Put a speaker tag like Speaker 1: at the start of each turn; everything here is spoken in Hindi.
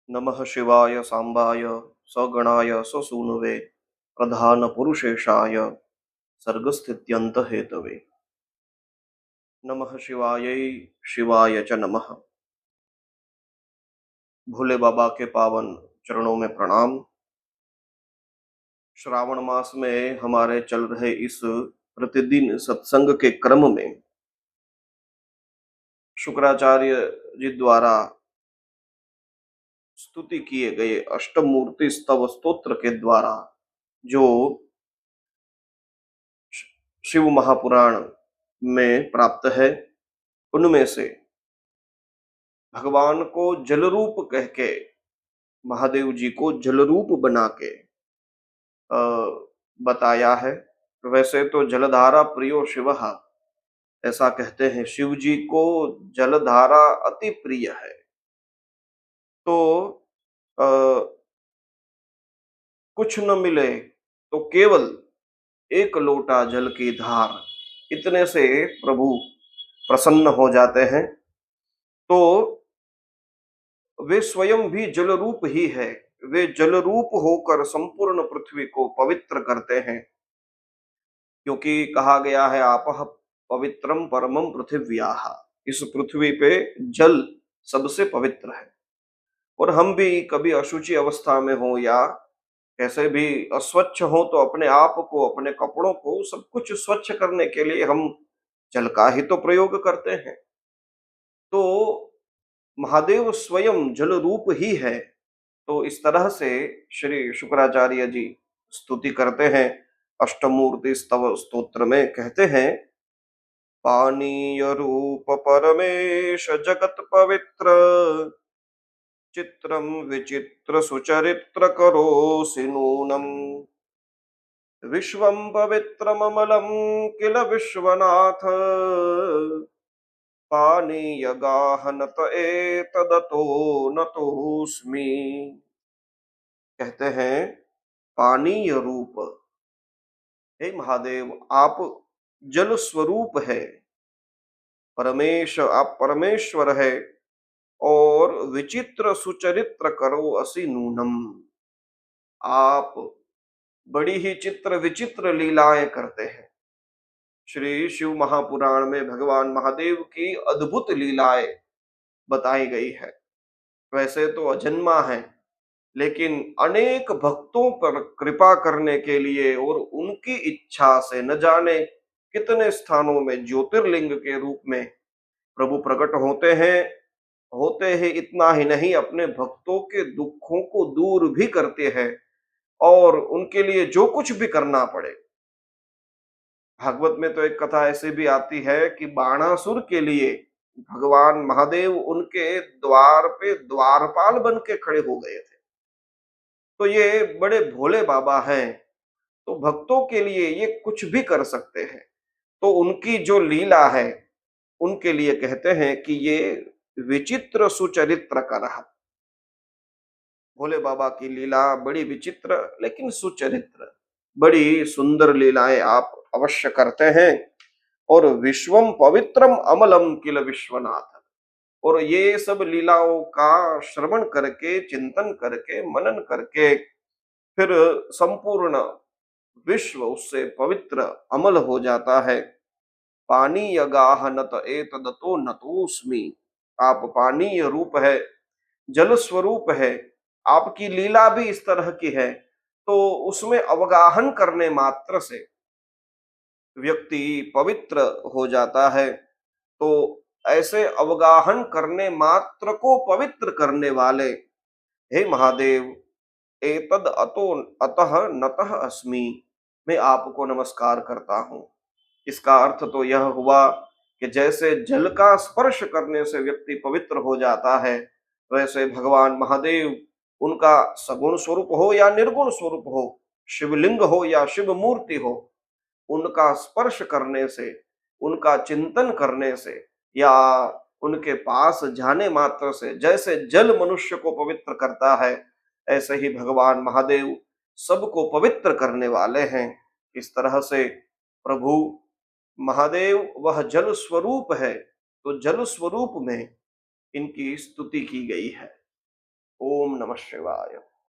Speaker 1: नमः शिवाय सांबाय सगणाय ससूनुवे प्रधान पुरुषेशाय सर्गस्थित्यंत हेतवे। नमः शिवाय शिवाय च नमः। भोले बाबा के पावन चरणों में प्रणाम। श्रावण मास में हमारे चल रहे इस प्रतिदिन सत्संग के क्रम में शुक्राचार्य जी द्वारा स्तुति किए गए अष्टमूर्ति स्तव स्तोत्र के द्वारा जो शिव महापुराण में प्राप्त है, उनमें से भगवान को जल रूप कह के, महादेव जी को जल रूप बना के बताया है। वैसे तो जलधारा प्रियो शिव, ऐसा कहते हैं, शिव जी को जलधारा अति प्रिय है। तो आ, कुछ न मिले तो केवल एक लोटा जल की धार, इतने से प्रभु प्रसन्न हो जाते हैं। तो वे स्वयं भी जल रूप ही है। वे जल रूप होकर संपूर्ण पृथ्वी को पवित्र करते हैं, क्योंकि कहा गया है आपः पवित्रम परमम पृथिव्याः। इस पृथ्वी पे जल सबसे पवित्र है। और हम भी कभी अशुचि अवस्था में हो या कैसे भी अस्वच्छ हो तो अपने आप को, अपने कपड़ों को, सब कुछ स्वच्छ करने के लिए हम जल का ही तो प्रयोग करते हैं। तो महादेव स्वयं जल रूप ही है। तो इस तरह से श्री शुक्राचार्य जी स्तुति करते हैं। अष्टमूर्ति स्तव स्तोत्र में कहते हैं, पानीय रूप परमेश जगत पवित्र, चित्रम विचित्र सुचरित्र करोसि नूनम, विश्वं पवित्रममलं किल विश्वनाथ, पानीय गाहनत एतदतो नतोऽस्मि। कहते हैं, पानीय रूप, हे महादेव आप जल स्वरूप है। परमेश, आप परमेश्वर है। और विचित्र सुचरित्र करो असि नूनम, आप बड़ी ही चित्र विचित्र लीलाएं करते हैं। श्री शिव महापुराण में भगवान महादेव की अद्भुत लीलाएं बताई गई है। वैसे तो अजन्मा है, लेकिन अनेक भक्तों पर कृपा करने के लिए और उनकी इच्छा से न जाने कितने स्थानों में ज्योतिर्लिंग के रूप में प्रभु प्रकट होते हैं। होते ही इतना ही नहीं, अपने भक्तों के दुखों को दूर भी करते हैं और उनके लिए जो कुछ भी करना पड़े। भागवत में तो एक कथा ऐसी भी आती है कि बाणासुर के लिए भगवान महादेव उनके द्वार पे द्वारपाल बन के खड़े हो गए थे। तो ये बड़े भोले बाबा हैं, तो भक्तों के लिए ये कुछ भी कर सकते हैं। तो उनकी जो लीला है, उनके लिए कहते हैं कि ये विचित्र सुचरित्र का रहा। भोले बाबा की लीला बड़ी विचित्र लेकिन सुचरित्र, बड़ी सुंदर लीलाएं आप अवश्य करते हैं। और विश्वम पवित्रम अमलम किल विश्वनाथ, और ये सब लीलाओं का श्रवण करके, चिंतन करके, मनन करके फिर संपूर्ण विश्व उससे पवित्र अमल हो जाता है। पानीय गाह नत एतदतो नतोस्मि, आप पानीय रूप है, जल स्वरूप है। आपकी लीला भी इस तरह की है, तो उसमें अवगाहन करने मात्र से व्यक्ति पवित्र हो जाता है। तो ऐसे अवगाहन करने मात्र को पवित्र करने वाले हे महादेव, एतद अतो अतः नतः अस्मि, मैं आपको नमस्कार करता हूं। इसका अर्थ तो यह हुआ कि जैसे जल का स्पर्श करने से व्यक्ति पवित्र हो जाता है, वैसे भगवान महादेव, उनका सगुण स्वरूप हो या निर्गुण स्वरूप हो, शिवलिंग हो या शिव मूर्ति हो, उनका स्पर्श करने से, उनका चिंतन करने से या उनके पास जाने मात्र से जैसे जल मनुष्य को पवित्र करता है, ऐसे ही भगवान महादेव सबको पवित्र करने वाले हैं। इस तरह से प्रभु महादेव वह जल स्वरूप है, तो जल स्वरूप में इनकी स्तुति की गई है। ओम नमः नमः शिवाय।